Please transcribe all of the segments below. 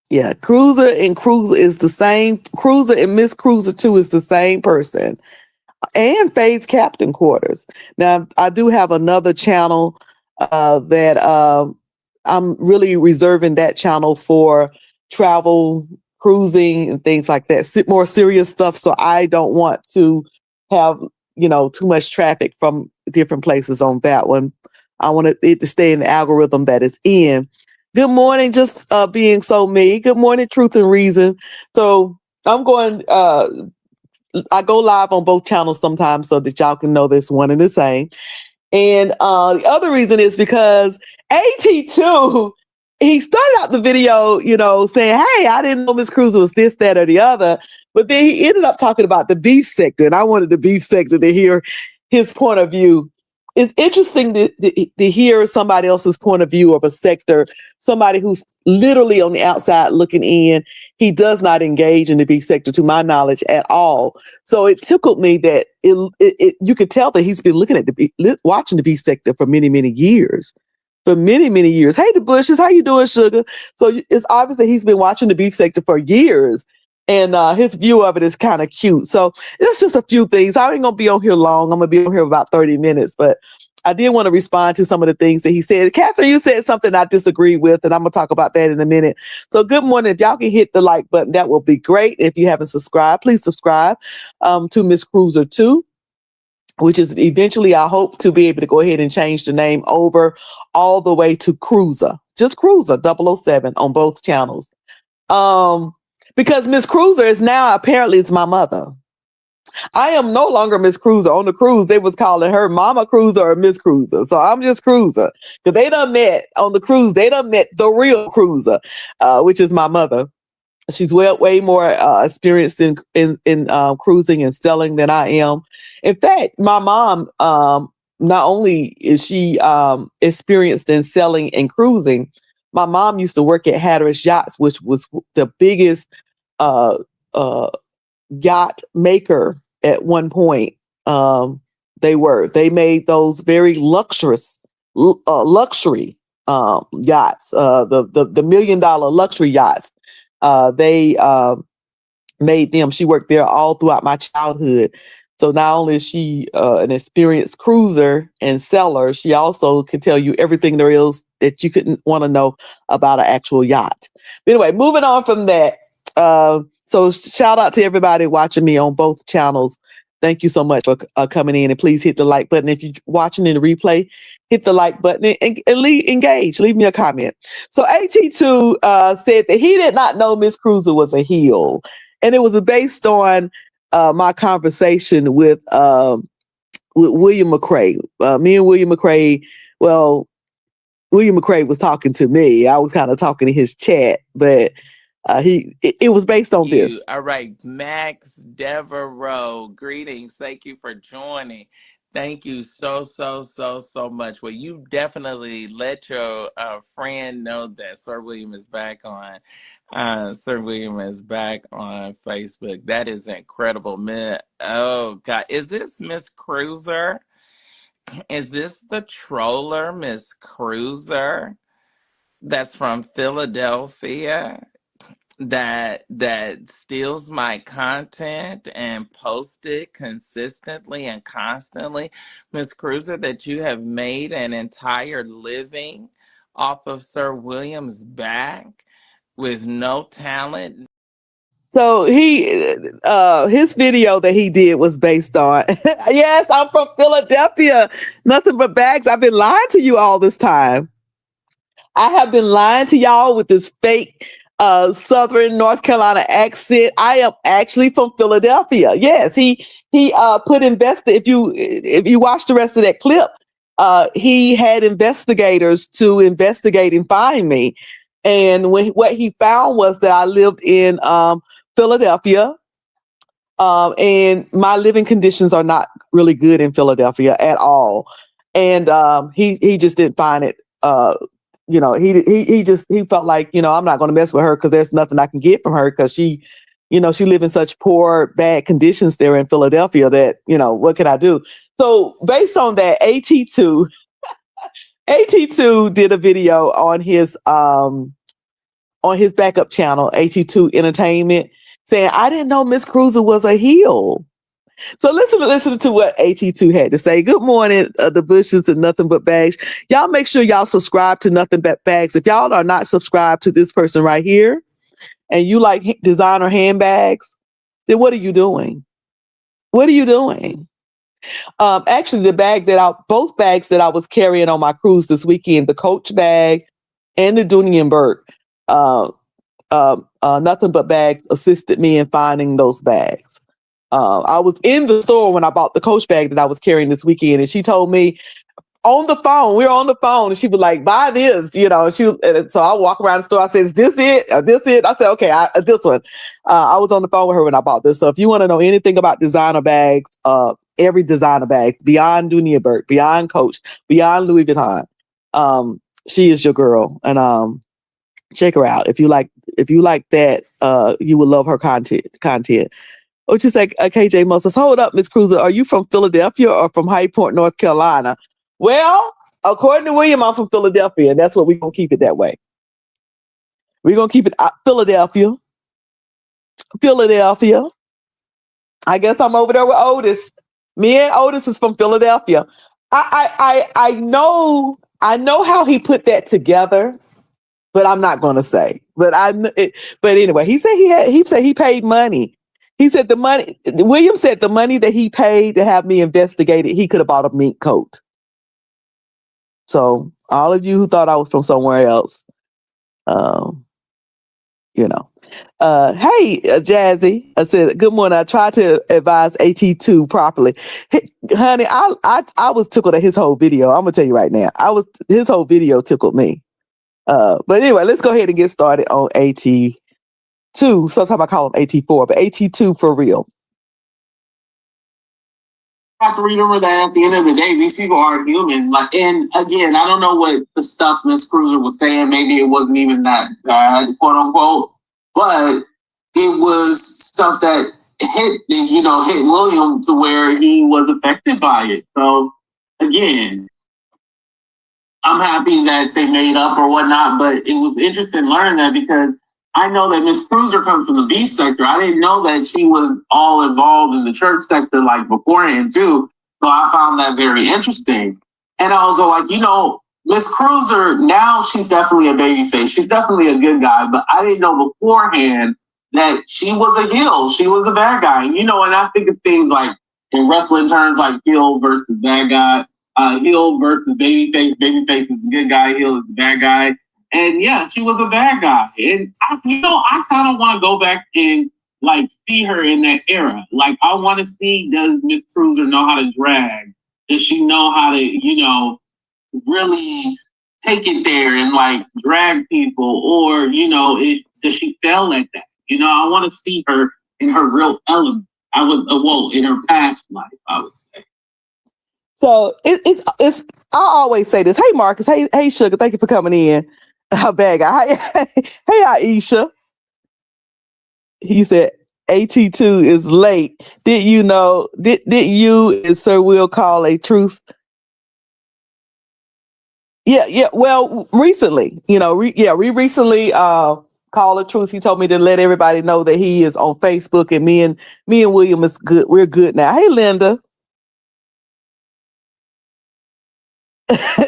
Yeah, Cruiser is the same. Cruiser and Miss Cruiser 2 is the same person. And Fade's Captain Quarters. Now, I do have another channel that I'm really reserving that channel for travel, cruising, and things like that. More serious stuff. So I don't want to have, too much traffic from different places on that one. I want it to stay in the algorithm that it's in. Good morning, just being so me. Good morning, Truth and Reason. So I'm going I go live on both channels sometimes so that y'all can know this one and the same. And the other reason is because AT2, he started out the video, saying, hey, I didn't know Miss Cruiser was this, that, or the other. But then he ended up talking about the beef sector. And I wanted the beef sector to hear his point of view. It's interesting to hear somebody else's point of view of a sector, somebody who's literally on the outside looking in. He does not engage in the beef sector, to my knowledge, at all. So it tickled me that you could tell that he's been looking at watching the beef sector for many, many years. For many, many years. Hey, the Bushes, how you doing, sugar? So it's obvious that he's been watching the beef sector for years. And his view of it is kind of cute. So it's just a few things. I ain't going to be on here long. I'm going to be on here about 30 minutes. But I did want to respond to some of the things that he said. Catherine, you said something I disagree with, and I'm going to talk about that in a minute. So good morning. If y'all can hit the like button, that will be great. If you haven't subscribed, please subscribe to Miss Cruiser 2, which is eventually, I hope to be able to go ahead and change the name over all the way to Cruiser. Just Cruiser 007 on both channels. Because Miss Cruiser is now, apparently it's my mother. I am no longer Miss Cruiser. On the cruise, they was calling her Mama Cruiser or Miss Cruiser. So I'm just Cruiser. Because they done met on the cruise, they done met the real Cruiser, which is my mother. She's way more experienced in cruising and selling than I am. In fact, my mom, not only is she experienced in selling and cruising, my mom used to work at Hatteras Yachts, which was the biggest uh, yacht maker at one point. They made those very luxurious luxury yachts, the $1 million luxury yachts. They made them. She worked there all throughout my childhood. So not only is she an experienced cruiser and seller, she also can tell you everything there is that you couldn't want to know about an actual yacht. But anyway, moving on from that. So shout out to everybody watching me on both channels. Thank you so much for coming in, and please hit the like button. If you're watching in the replay, hit the like button and engage. Leave me a comment. So AT2 said that he did not know Miss Cruiser was a heel. And it was based on my conversation with William McCrae. Me and William McCrae, William McCrae was talking to me. I was kind of talking to his chat, but it was based on this. All right, Max Devereaux, greetings. Thank you for joining. Thank you so much. Well, you definitely let your friend know that Sir William is back on. Sir William is back on Facebook. That is incredible, man. Oh God, is this Miss Cruiser? Is this the troller, Miss Cruiser? That's from Philadelphia, that steals my content and posts it consistently and constantly. Miss Cruiser, that you have made an entire living off of Sir William's back with no talent. So his video that he did was based on, yes, I'm from Philadelphia. Nothing but bags. I've been lying to you all this time. I have been lying to y'all with this fake Southern North Carolina accent. I am actually from Philadelphia. Yes, he put if you watch the rest of that clip, he had investigators to investigate and find me. And what he found was that I lived in Philadelphia, and my living conditions are not really good in Philadelphia at all. And he just didn't find it. He felt like, I'm not going to mess with her because there's nothing I can get from her because she lived in such poor, bad conditions there in Philadelphia that, what can I do? So based on that, AT2 did a video on his on his backup channel, AT2 Entertainment, saying, I didn't know Miss Cruiser was a heel. So listen to what AT2 had to say. Good morning, the Bushes and Nothing But Bags. Y'all make sure y'all subscribe to Nothing But Bags. If y'all are not subscribed to this person right here and you like designer handbags, then what are you doing? What are you doing? Actually, both bags that I was carrying on my cruise this weekend, the Coach bag and the Dunienberg, Nothing But Bags assisted me in finding those bags. I was in the store when I bought the Coach bag that I was carrying this weekend, and she told me on the phone, we were on the phone, and she was like, buy this, and so I walk around the store. I said, is this it? This it? I said, okay, this one. I was on the phone with her when I bought this. So if you want to know anything about designer bags, every designer bag, beyond Dunienberg, beyond Coach, beyond Louis Vuitton, she is your girl. And check her out. If you like that, you will love her content. What you say, KJ Moses? Hold up, Miss Cruiser. Are you from Philadelphia or from High Point, North Carolina? Well, according to William, I'm from Philadelphia, and that's what we're going to keep it that way. We're going to keep it Philadelphia. I guess I'm over there with Otis. Me and Otis is from Philadelphia. I know how he put that together, but I'm not going to say. But anyway, he said he paid money. He said William said the money that he paid to have me investigated, he could have bought a mink coat. So all of you who thought I was from somewhere else, hey, Jazzy, I said, good morning. I tried to advise AT2 properly. Hey, honey, I was tickled at his whole video. I'm going to tell you right now. His whole video tickled me. But anyway, let's go ahead and get started on AT2. Sometimes I call him AT4, but AT2 for real. Have to remember that at the end of the day, these people are human. And again, I don't know what the stuff Miss Cruiser was saying. Maybe it wasn't even that bad, quote unquote, but it was stuff that hit William to where he was affected by it. So again, I'm happy that they made up or whatnot, but it was interesting to learn that because I know that Miss Cruiser comes from the beef sector. I didn't know that she was all involved in the church sector beforehand too. So I found that very interesting. And I was like, Miss Cruiser, now she's definitely a baby face. She's definitely a good guy, but I didn't know beforehand that she was a heel. She was a bad guy. And I think of things like in wrestling terms, like heel versus bad guy, heel versus babyface. Babyface is the good guy, heel is the bad guy. And yeah, she was a bad guy. And I kind of want to go back and see her in that era. I want to see, does Miss Cruiser know how to drag? Does she know how to, really take it there and drag people? Or, does she fail at that? I want to see her in her real element. In her past life, I would say. So it's I always say this. Hey, Marcus. Hey, Sugar. Thank you for coming in. Bad guy. Hey, Aisha. He said AT2 is late. Did you know? Did you and Sir Will call a truce? Yeah. Well, recently, we recently called a truce. He told me to let everybody know that he is on Facebook, and me and William is good. We're good now. Hey, Linda.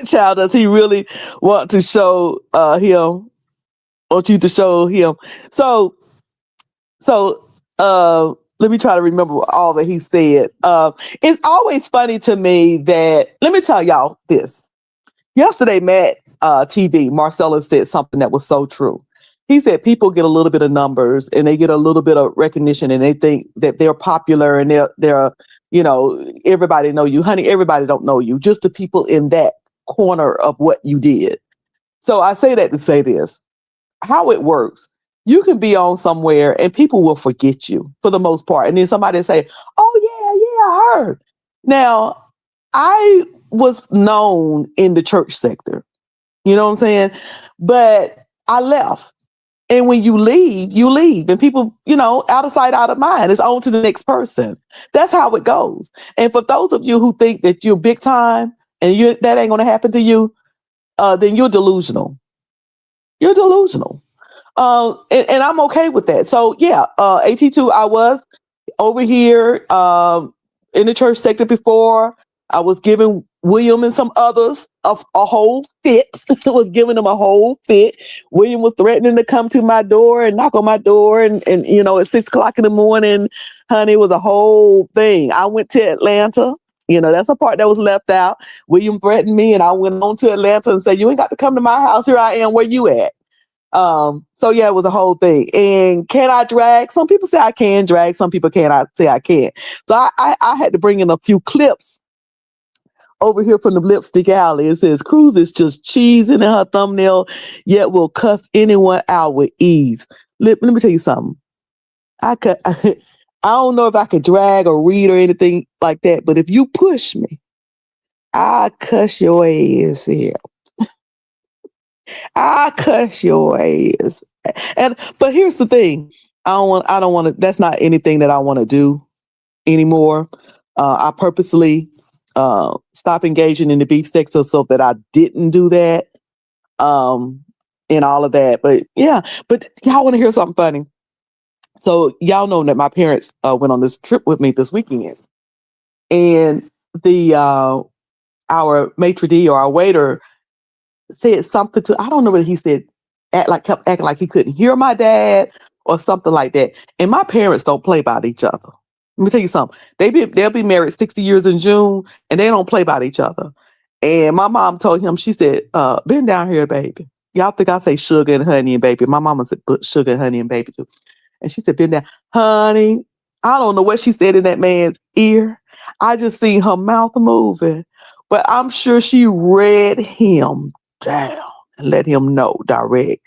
Child, does he really want to show him? Want you to show him? So let me try to remember all that he said. It's always funny to me that, let me tell y'all this. Yesterday, Matt TV, Marcellus said something that was so true. He said people get a little bit of numbers and they get a little bit of recognition and they think that they're popular and they're everybody know you. Honey, everybody don't know you. Just the people in that corner of what you did. So I say that to say this. How it works. You can be on somewhere and people will forget you for the most part. And then somebody say, oh, yeah, I heard. Now, I was known in the church sector. You know what I'm saying? But I left. And when you leave. And people, out of sight, out of mind. It's on to the next person. That's how it goes. And for those of you who think that you're big time and that ain't going to happen to you, then you're delusional. You're delusional. And I'm okay with that. So yeah, AT2, I was over here in the church sector before. I was giving William and some others a whole fit. Was giving them a whole fit. William was threatening to come to my door and knock on my door, and at 6 o'clock in the morning, honey, it was a whole thing. I went to Atlanta. That's a part that was left out. William threatened me, and I went on to Atlanta and said, "You ain't got to come to my house. Here I am. Where you at?" So yeah, it was a whole thing. And can I drag? Some people say I can drag. Some people can't. I say I can't. So I had to bring in a few clips over here from the Lipstick Alley. It says, Cruz is just cheesing in her thumbnail, yet will cuss anyone out with ease. Let me tell you something. I don't know if I could drag or read or anything like that, but if you push me, I cuss your ass here. I cuss your ass. But here's the thing. I don't want to, that's not anything that I want to do anymore. I purposely stop engaging in the beef sector so that I didn't do that. And all of that. But yeah, but y'all want to hear something funny? So y'all know that my parents went on this trip with me this weekend. And our maitre d' or our waiter said something to, I don't know whether he said, kept acting like he couldn't hear my dad or something like that. And my parents don't play about each other. Let me tell you something. They'll be married 60 years in June, and they don't play about each other. And my mom told him, she said, bend down here, baby. Y'all think I say sugar and honey and baby. My mama said put sugar and honey and baby too. And she said, bend down. Honey, I don't know what she said in that man's ear. I just seen her mouth moving. But I'm sure she read him down and let him know direct.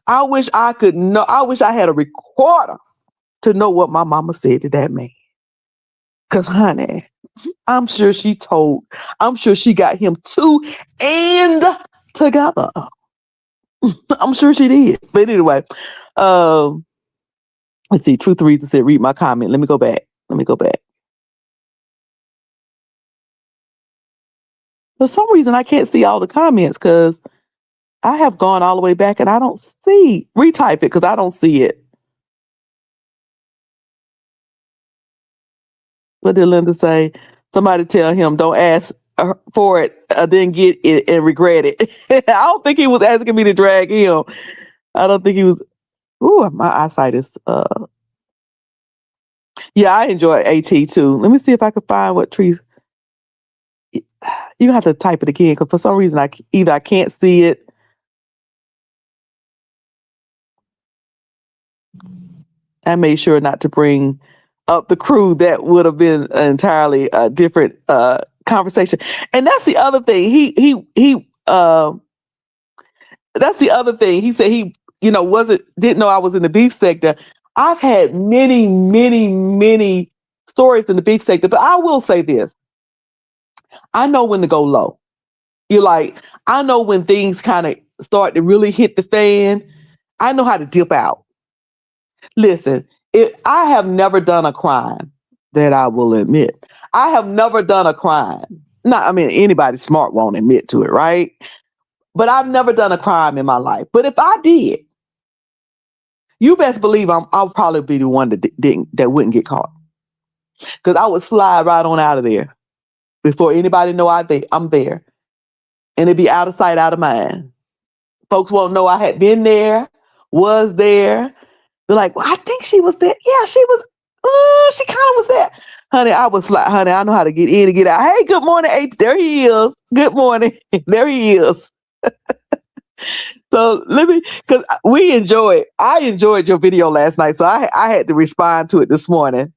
I wish I could know. I wish I had a recorder to know what my mama said to that man. Because, honey, I'm sure she got him two and together. I'm sure she did. But anyway, let's see. Truth Reason said, read my comment. Let me go back. For some reason, I can't see all the comments because I have gone all the way back and I don't see. Retype it because I don't see it. What did Linda say? Somebody tell him, don't ask for it, then get it and regret it. I don't think he was asking me to drag him. I don't think he was. Ooh, my eyesight is. Yeah, I enjoy AT2. Let me see if I can find what trees. You have to type it again because for some reason I can't see it. I made sure not to bring up the crew. That would have been an entirely different conversation. And that's the other thing. That's the other thing. He said he, didn't know I was in the beef sector. I've had many, many, many stories in the beef sector, but I will say this. I know when to go low. I know when things kind of start to really hit the fan. I know how to dip out. Listen, I have never done a crime that I will admit. I have never done a crime. Anybody smart won't admit to it, right? But I've never done a crime in my life. But if I did, you best believe I'll probably be the one that wouldn't get caught. Because I would slide right on out of there before anybody know I'm there. And it'd be out of sight, out of mind. Folks won't know I had been there, was there. They're like, well, I think she was there. Yeah, she was. She kind of was there. Honey, I was like, honey, I know how to get in and get out. Hey, good morning, H. There he is. Good morning. There he is. So because I enjoyed your video last night, so I had to respond to it this morning.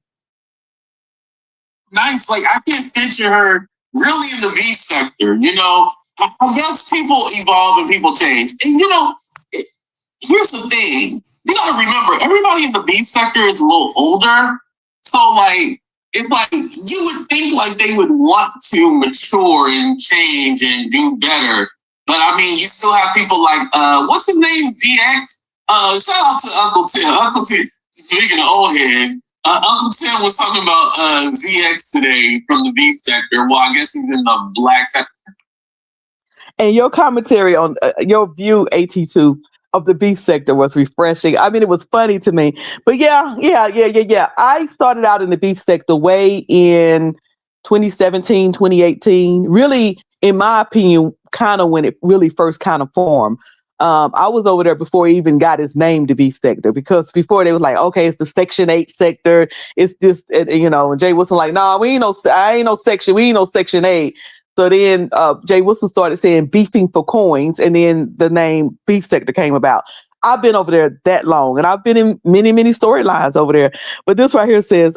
Nice, like I can't picture her really in the beef sector. I guess people evolve and people change. And here's the thing: you gotta remember, everybody in the beef sector is a little older, so it's like you would think like they would want to mature and change and do better. But you still have people like what's his name? ZX. Shout out to Uncle Tim. Uncle Tim, speaking of old heads, Uncle Tim was talking about ZX today from the beef sector. Well, I guess he's in the black sector. And your commentary on your view, AT2, of the beef sector was refreshing. I mean, it was funny to me. But yeah. I started out in the beef sector way in 2017, 2018. Really, in my opinion, kind of when it really first kind of formed. I was over there before he even got his name to beef sector, because before they was like, okay, it's the Section 8 sector. It's this, and Jay Wilson like, nah, I ain't no section. We ain't no Section 8. So then Jay Wilson started saying beefing for coins, and then the name beef sector came about. I've been over there that long, and I've been in many, many storylines over there. But this right here says,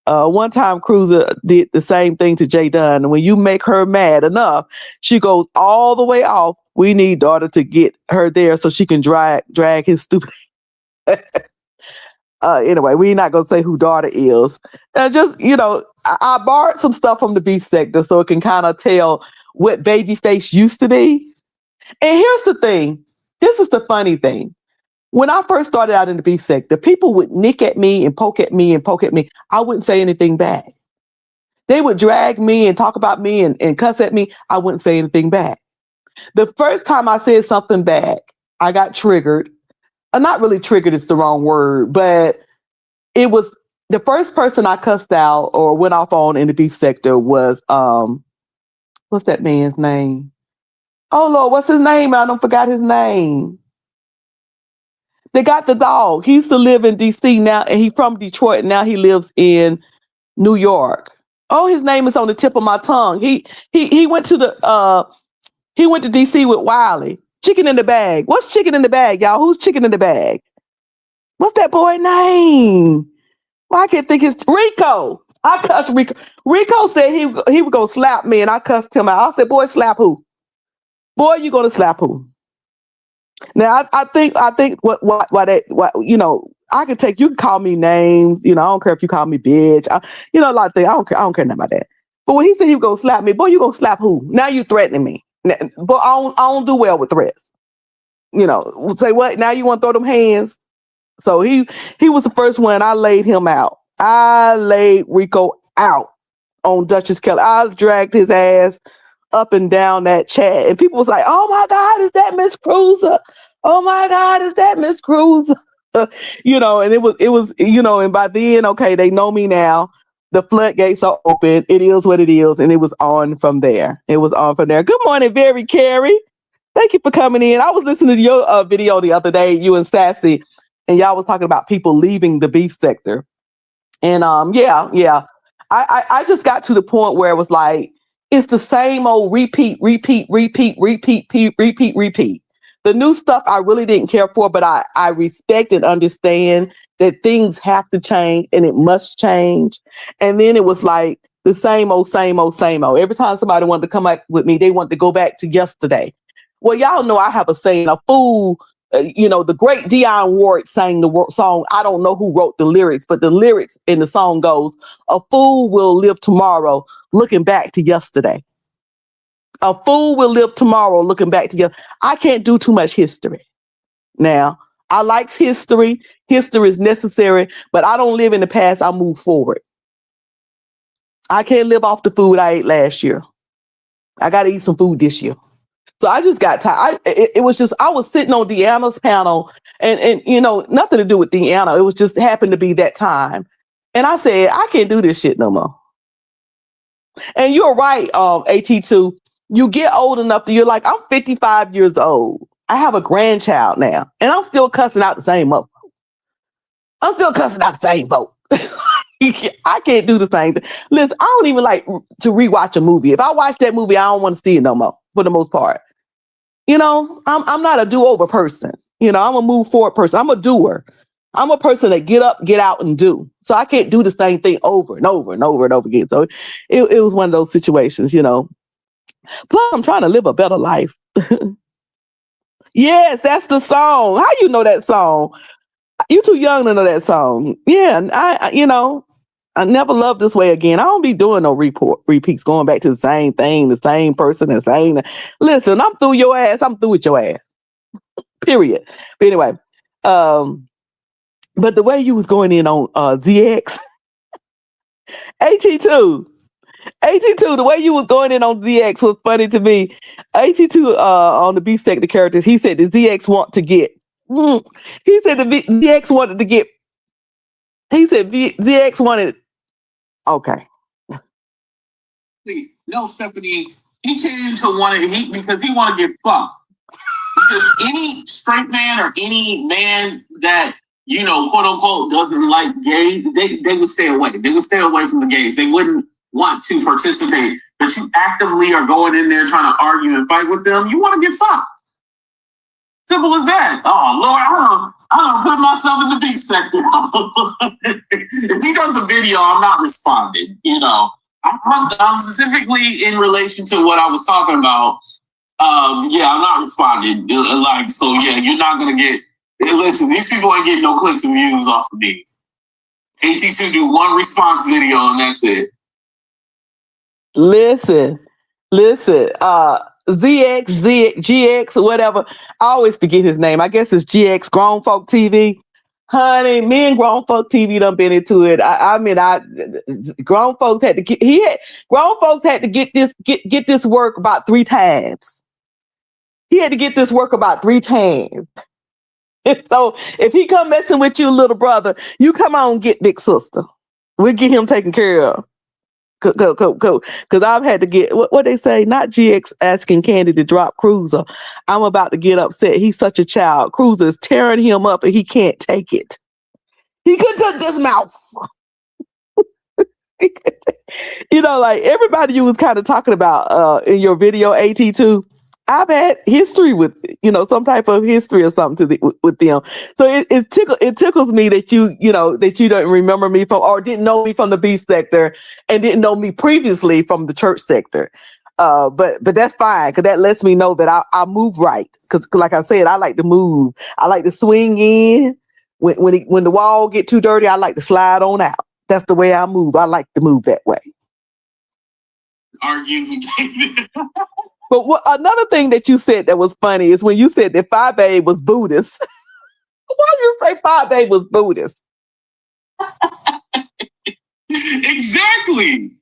one time Cruiser did the same thing to Jay Dunn. And when you make her mad enough, she goes all the way off. We need daughter to get her there so she can drag his stupid. Anyway, we're not going to say who daughter is. I borrowed some stuff from the beef sector so it can kind of tell what Babyface used to be. And here's the thing. This is the funny thing. When I first started out in the beef sector, people would nick at me and poke at me and poke at me. I wouldn't say anything back. They would drag me and talk about me and cuss at me. I wouldn't say anything back. The first time I said something back, I got triggered. Not really triggered, it's the wrong word, but it was the first person I cussed out or went off on in the beef sector was, what's that man's name? Oh, Lord, what's his name? I don't forgot his name. They got the dog. He used to live in D.C. now, and he's from Detroit. Now he lives in New York. Oh, his name is on the tip of my tongue. He went to D.C. with Wiley. Chicken in the bag. What's chicken in the bag, y'all? Who's chicken in the bag? What's that boy name? Well, I can't think his Rico. I cussed Rico. Rico said he was gonna slap me, and I cussed him out. I said, "Boy, slap who? Boy, you gonna slap who?" Now I think what I can take. You can call me names. I don't care if you call me bitch. A lot of things. I don't care nothing about that. But when he said he was gonna slap me, boy, you gonna slap who? Now you threatening me. But I don't do well with threats. Say what? Now you want to throw them hands? So he was the first one. I laid him out. I laid Rico out on Duchess Kelly. I dragged his ass up and down that chat, and people was like, "Oh my God, is that Miss Cruiser? Oh my God, is that Miss Cruiser?" And it was, and by then, okay, they know me now. The floodgates are open. It is what it is, and it was on from there. Good morning, Very Carrie. Thank you for coming in. I was listening to your video the other day, you and Sassy, and y'all was talking about people leaving the beef sector. And yeah. I just got to the point where it was like, it's the same old repeat. The new stuff I really didn't care for, but I respect and understand that things have to change and it must change. And then it was like the same old. Every time somebody wanted to come back with me, they wanted to go back to yesterday. Well, y'all know I have a saying, a fool, the great Dionne Warwick sang the song. I don't know who wrote the lyrics, but the lyrics in the song goes, "A fool will live tomorrow looking back to yesterday." A fool will live tomorrow looking back to yesterday. I can't do too much history. Now, I like history. History is necessary, but I don't live in the past. I move forward. I can't live off the food I ate last year. I got to eat some food this year. So I just got tired. It was just, I was sitting on Deanna's panel and nothing to do with Deanna. It was just happened to be that time. And I said, I can't do this shit no more. And you're right, AT2. You get old enough that you're like, I'm 55 years old. I have a grandchild now. And I'm still cussing out the same vote. I can't do the same thing. Listen, I don't even like to rewatch a movie. If I watch that movie, I don't want to see it no more, for the most part. I'm not a do-over person. I'm a move forward person. I'm a doer. I'm a person that get up, get out, and do. So I can't do the same thing over and over and over and over again. So it was one of those situations, Plus, I'm trying to live a better life. Yes, that's the song. How you know that song? You too young to know that song. Yeah, and I never loved this way again. I don't be doing no repeats, going back to the same thing, the same person, the same. Listen, I'm through your ass. I'm through with your ass. Period. But anyway, but the way you was going in on ZX, AT2, AT2, the way you was going in on ZX was funny to me. AT2 on the beefsector characters, he said the ZX want to get. He said the ZX wanted to get. He said ZX wanted. Okay. No, Stephanie, he came to because he want to get fucked. Because any straight man or any man that, quote unquote, doesn't like gays, they would stay away. They would stay away from the gays. They wouldn't want to participate. But you actively are going in there trying to argue and fight with them. You want to get fucked. Simple as that. Oh, Lord, I don't put myself in the big sector. If he does the video, I'm not responding. I'm specifically in relation to what I was talking about. I'm not responding. You're not gonna get. Listen, these people ain't getting no clicks and views off of me. AT2 do one response video and that's it. Listen. GX, whatever. I always forget his name. I guess it's GX Grown Folk TV. Honey, me and Grown Folk TV done been into it. Grown folks had to get this work about 3 times. He had to get this work about 3 times. And so if he come messing with you, little brother, you come on and get big sister. We'll get him taken care of. Go. Because I've had to get what they say, not GX asking Candy to drop Cruiser. I'm about to get upset. He's such a child. Cruiser is tearing him up and he can't take it. He could took this mouth. Like everybody you was kind of talking about in your video, AT2. I've had history with, some type of history or something with them. So it tickles me that that you don't remember me from, or didn't know me from the beef sector and didn't know me previously from the church sector. But that's fine, because that lets me know that I move right. Because like I said, I like to move. I like to swing in. When the wall get too dirty, I like to slide on out. That's the way I move. I like to move that way. But another thing that you said that was funny is when you said that Phi Babe was Buddhist. Why did you say Phi Babe was Buddhist? Exactly.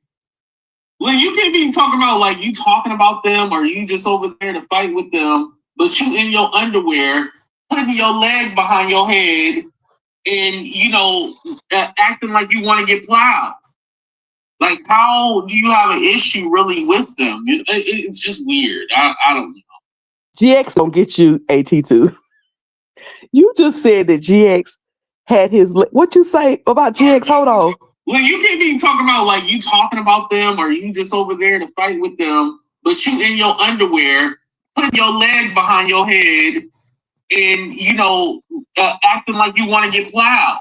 Well, you can't be talking about like you talking about them or you just over there to fight with them, but you in your underwear, putting your leg behind your head and, acting like you want to get plowed. Like, how do you have an issue really with them? It's just weird. I don't know. GX don't get you, AT2. You just said that GX had his... What you say about GX? Hold on. Well, you can't be talking about like you talking about them or you just over there to fight with them, but you in your underwear, putting your leg behind your head and, acting like you want to get plowed.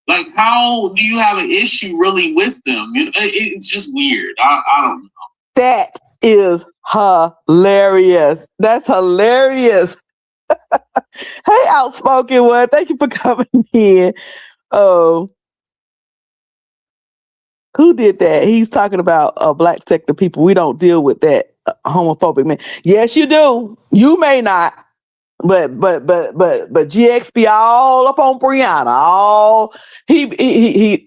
Like, how do you have an issue really with them? It's just weird. I don't know. That is hilarious. That's hilarious. Hey, outspoken one. Thank you for coming in. Oh, who did that? He's talking about black sector people. We don't deal with that homophobic man. Yes, you do. You may not. But GX be all up on Brianna. All he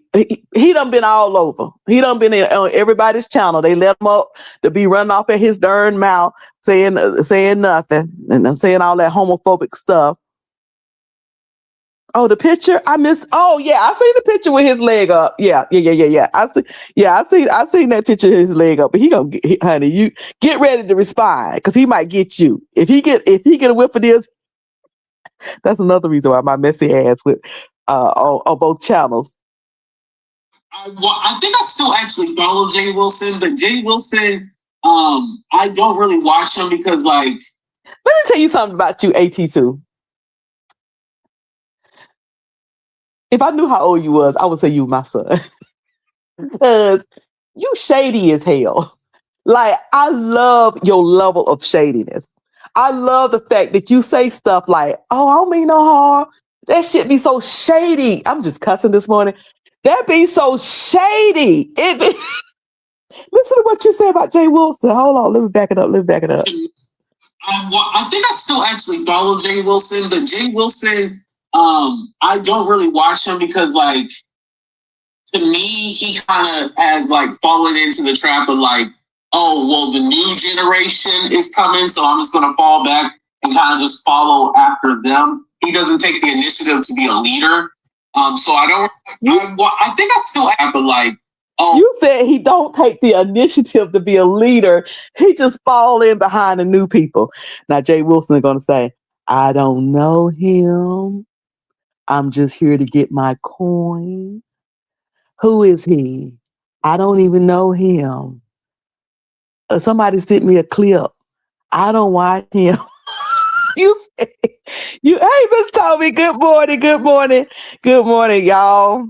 done been all over. He done been on everybody's channel. They let him up to be running off at his darn mouth, saying nothing and saying all that homophobic stuff. Oh, the picture I missed. Oh yeah, I see the picture with his leg up. Yeah. I seen that picture with his leg up. But honey, you get ready to respond because he might get you. If he get a whiff of this, that's another reason why my messy ass with on both channels. I think I still actually follow Jay Wilson, but Jay Wilson, I don't really watch him because like. Let me tell you something about you, AT2. If I knew how old you was, I would say you my son. Because you shady as hell. Like, I love your level of shadiness. I love the fact that you say stuff like, oh, I don't mean no harm. That shit be so shady. I'm just cussing this morning. That be so shady. Listen to what you said about Jay Wilson. Hold on, let me back it up. I think I still actually follow Jay Wilson, but Jay Wilson, I don't really watch him because like to me, he kind of has like fallen into the trap of like, oh, well, the new generation is coming, so I'm just going to fall back and kind of just follow after them. He doesn't take the initiative to be a leader. So I don't. I think I still have, but like, oh, you said he don't take the initiative to be a leader. He just fall in behind the new people. Now Jay Wilson is going to say, "I don't know him. I'm just here to get my coin. Who is he? I don't even know him. Somebody sent me a clip. I don't watch him." you, hey, Miss Toby. Good morning. Good morning. Good morning, y'all.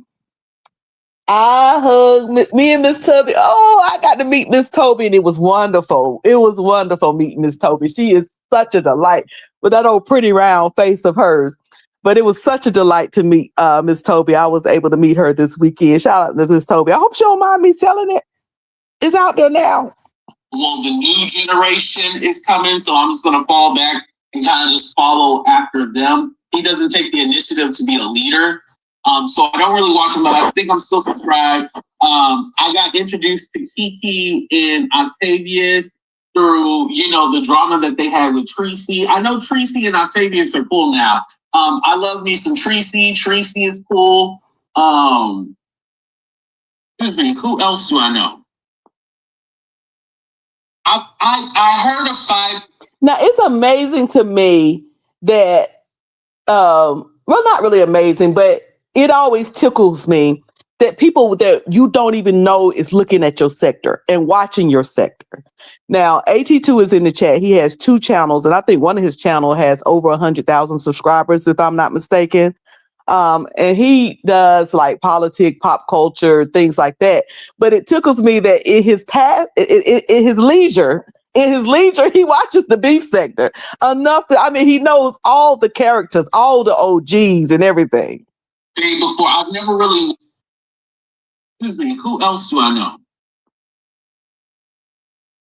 I hugged me and Miss Toby. Oh, I got to meet Miss Toby, and it was wonderful. It was wonderful meeting Miss Toby. She is such a delight with that old pretty round face of hers. But it was such a delight to meet Miss Toby. I was able to meet her this weekend. Shout out to Miss Toby. I hope she don't mind me selling it. It's out there now. Well, the new generation is coming, so I'm just going to fall back and kind of just follow after them. He doesn't take the initiative to be a leader. So I don't really watch him, but I think I'm still subscribed. I got introduced to Kiki and Octavius through, the drama that they had with Tracy. I know Tracy and Octavius are cool now. I love me some Tracy. Tracy is cool. Excuse me, who else do I know? I heard of 5. Now it's amazing to me that well, not really amazing, but it always tickles me that people that you don't even know is looking at your sector and watching your sector. Now, AT2 is in the chat. He has 2 channels, and I think one of his channel has over 100,000 subscribers, if I'm not mistaken. And he does like politics, pop culture, things like that. But it tickles me that in his past, in his leisure, he watches the beef sector enough to, he knows all the characters, all the OGs and everything. Before, I've never really, excuse me, who else do I know?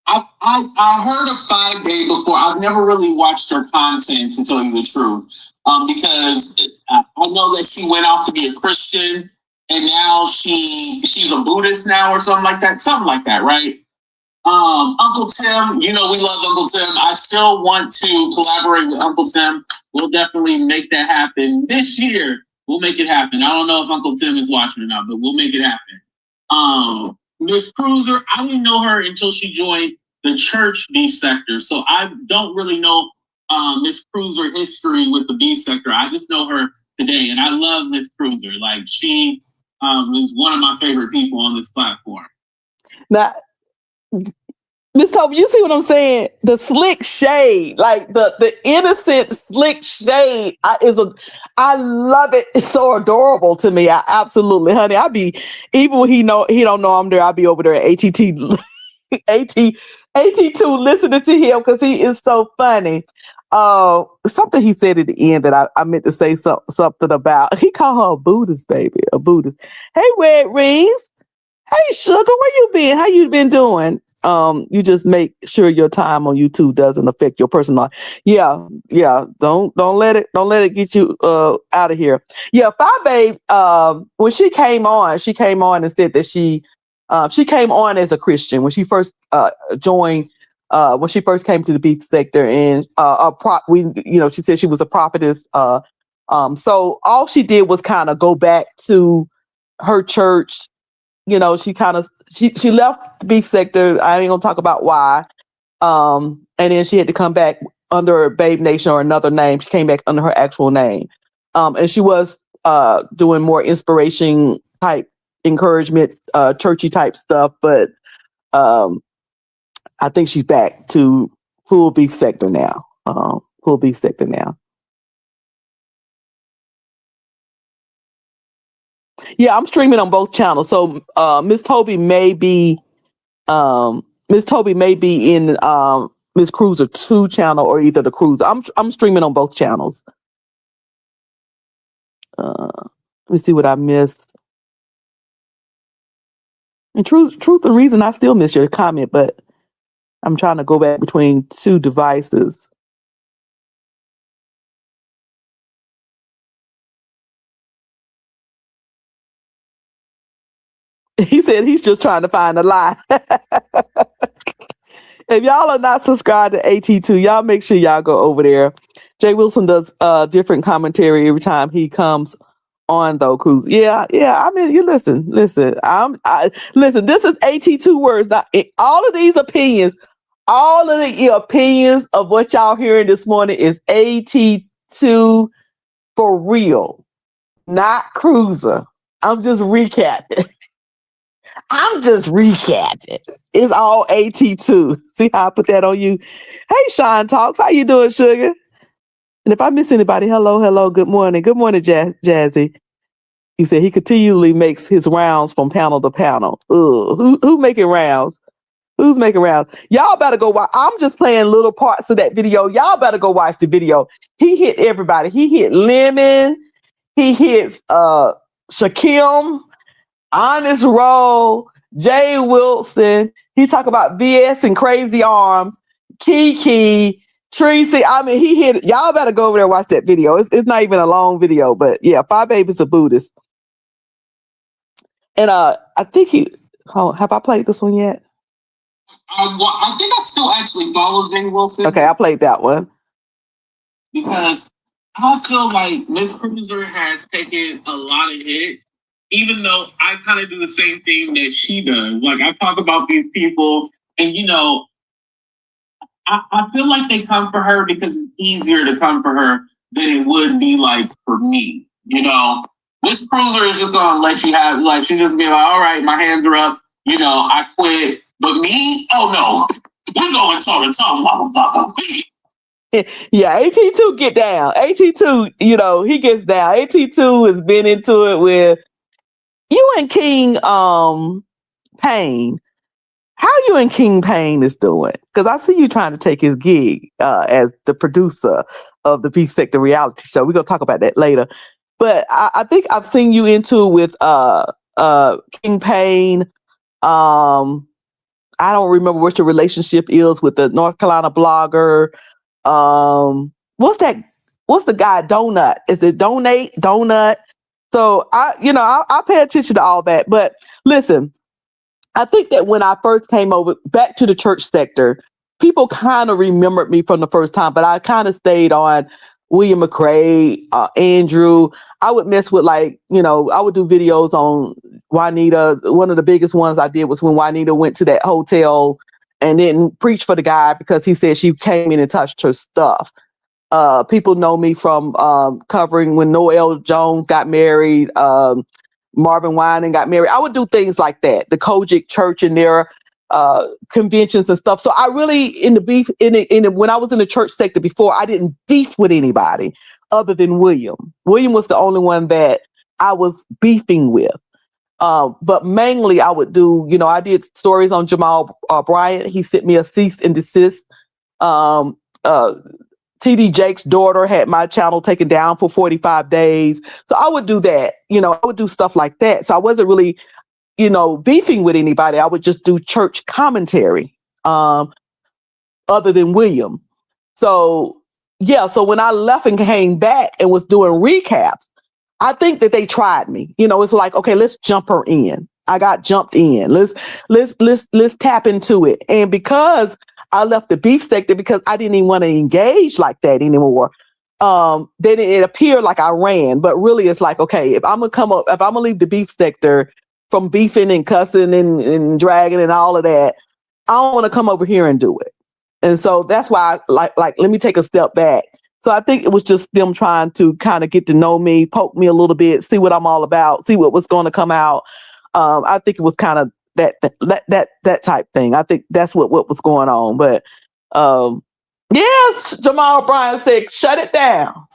I heard of 5 Day before. I've never really watched her content, to tell you the truth, because I know that she went off to be a Christian, and now she's a Buddhist now or something like that, right? Uncle Tim, we love Uncle Tim. I still want to collaborate with Uncle Tim. We'll definitely make that happen this year. We'll make it happen. I don't know if Uncle Tim is watching or not, but we'll make it happen. Miss Cruiser, I didn't know her until she joined the church beef sector. So I don't really know Miss Cruiser history with the beef sector. I just know her today, and I love Miss Cruiser. Like, she is one of my favorite people on this platform. Now, Miss Toby, you see what I'm saying? The slick shade, like the innocent slick shade, I love it. It's so adorable to me. I absolutely, honey. I be even when he don't know I'm there. I'll be over there at AT2 listening to him because he is so funny. Something he said at the end that I meant to say something about. He called her a Buddhist, baby, a Buddhist. Hey, Red Rings. Hey, sugar, where you been? How you been doing? You just make sure your time on YouTube doesn't affect your personal life. Yeah. Don't let it get you out of here. Yeah, Five Babe. When she came on and said that she came on as a Christian when she first joined. When she first came to the beef sector, and she said she was a prophetess. So all she did was kind of go back to her church. She kind of she left the beef sector. I ain't gonna talk about why. And then she had to come back under Babe Nation or another name. She came back under her actual name. And she was doing more inspiration type, encouragement, churchy type stuff. But I think she's back to full beef sector now. Full beef sector now. Yeah, I'm streaming on both channels. So Miss Toby may be in Miss Cruiser 2 channel or either the Cruiser. I'm streaming on both channels. Let me see what I missed. And truth and reason, I still miss your comment, but I'm trying to go back between 2 devices. He said he's just trying to find a lie. If y'all are not subscribed to AT2, y'all make sure y'all go over there. Jay Wilson does different commentary every time he comes on, though, Cruz. Yeah. I mean, you listen. Listen. This is AT2 words. Now, all of these opinions, all of the opinions of what y'all hearing this morning is AT2 for real, not Cruiser. I'm just recapping. It's all AT2. See how I put that on you? Hey, Sean Talks. How you doing, sugar? And if I miss anybody, hello. Good morning. Good morning, Jazzy. He said he continually makes his rounds from panel to panel. Ugh. Who making rounds? Who's making rounds? Y'all better go watch. I'm just playing little parts of that video. Y'all better go watch the video. He hit everybody. He hit Lemon. He hits Shakim, Honest Roll, Jay Wilson. He talk about VS and Crazy Arms, Kiki, Tracy. I mean, he hit. Y'all better go over there and watch that video. It's not even a long video, but yeah, Five Babies a Buddhist. And I think have I played this one yet? I think I still actually follow Jay Wilson. Okay, I played that one. Because I feel like Miss Cruiser has taken a lot of hits, even though I kind of do the same thing that she does. Like, I talk about these people, and, I feel like they come for her because it's easier to come for her than it would be, like, for me, Miss Cruiser is just going to let you have, like, she just be like, all right, my hands are up, I quit. But me, oh, no, we're going toe-to-toe, motherfucker. Yeah, AT2 get down. AT2, he gets down. AT2 has been into it with you and King Payne. How you and King Payne is doing? Because I see you trying to take his gig as the producer of the Beef Sector reality show. We're gonna talk about that later. But I think I've seen you into it with King Payne. I don't remember what your relationship is with the North Carolina blogger. What's the guy? Donut? Is it Donut? So I pay attention to all that. But listen, I think that when I first came over back to the church sector, people kind of remembered me from the first time, but I kind of stayed on William McCrae, Andrew. I would mess with I would do videos on Juanita. One of the biggest ones I did was when Juanita went to that hotel and didn't preach for the guy because he said she came in and touched her stuff. People know me from covering when Noel Jones got married, Marvin Wine got married. I would do things like that. The Kojic Church and their conventions and stuff. So I really when I was in the church sector before, I didn't beef with anybody other than William. William was the only one that I was beefing with. But mainly I would do, I did stories on Jamal Bryant. He sent me a cease and desist. TD Jake's daughter had my channel taken down for 45 days. So I would do that. I would do stuff like that. So I wasn't really, beefing with anybody. I would just do church commentary, other than William. So, yeah. So when I left and came back and was doing recaps, I think that they tried me. It's like, okay, let's jump her in. I got jumped in. Let's tap into it. And because I left the beef sector because I didn't even want to engage like that anymore. Then it appeared like I ran, but really it's like, okay, if I'm gonna leave the beef sector from beefing and cussing and dragging and all of that, I don't want to come over here and do it. And so that's why I like, let me take a step back. So I think it was just them trying to kind of get to know me, poke me a little bit, see what I'm all about, see what was going to come out. I think it was kind of that type thing. I think that's what was going on. But yes, Jamal Bryant said, shut it down.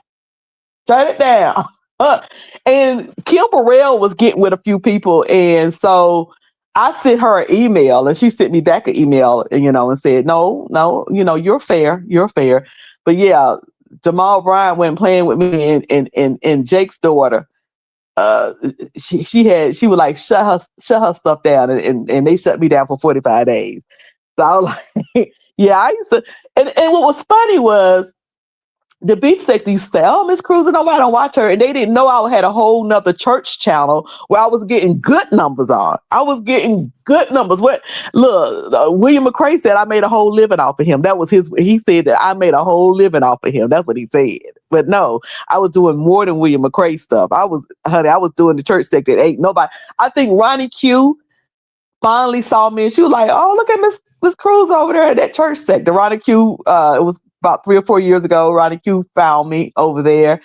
And Kim Burrell was getting with a few people, and so I sent her an email, and she sent me back an email, and said, no, you're fair. But yeah, Jamal Bryant went playing with me and Jake's daughter. She would like shut her stuff down, and they shut me down for 45 days. So I was like, yeah, I used to, and what was funny was the beef sector used to say, "Oh, Miss Cruiser, nobody don't watch her," and they didn't know I had a whole nother church channel where I was getting good numbers on. I was getting good numbers. What? Look, William McCray said I made a whole living off of him. That was his. He said that I made a whole living off of him. That's what he said. But no, I was doing more than William McCray stuff. I was doing the church sector. Ain't nobody. I think Ronnie Q finally saw me, and she was like, "Oh, look at Miss Cruz over there at that church sector." Ronnie Q. It was about 3 or 4 years ago. Ronnie Q found me over there.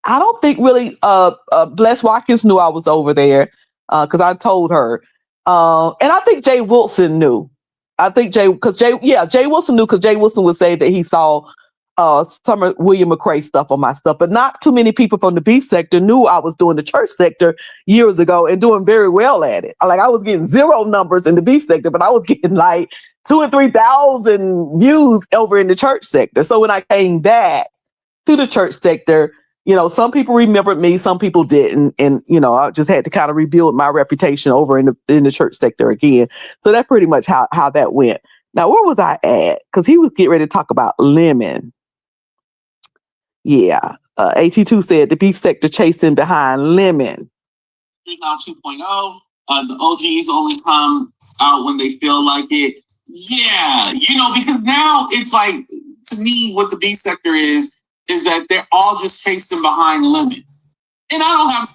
I don't think really Bless Watkins knew I was over there because I told her. And I think Jay Wilson knew. I think Jay Wilson knew because Jay Wilson would say that he saw some of William McCray stuff on my stuff, but not too many people from the beef sector knew I was doing the church sector years ago and doing very well at it. Like I was getting 0 numbers in the beef sector, but I was getting like 2,000 and 3,000 views over in the church sector. So when I came back to the church sector, some people remembered me, some people didn't, and I just had to kind of rebuild my reputation over in the church sector again. So that's pretty much how that went. Now, where was I at? Because he was getting ready to talk about Lemon. Yeah, AT2 said the beef sector chasing behind Lemon. Now 2.0, the OGs only come out when they feel like it. Yeah, because now it's like, to me, what the beef sector is that they're all just chasing behind Lemon. And I don't have...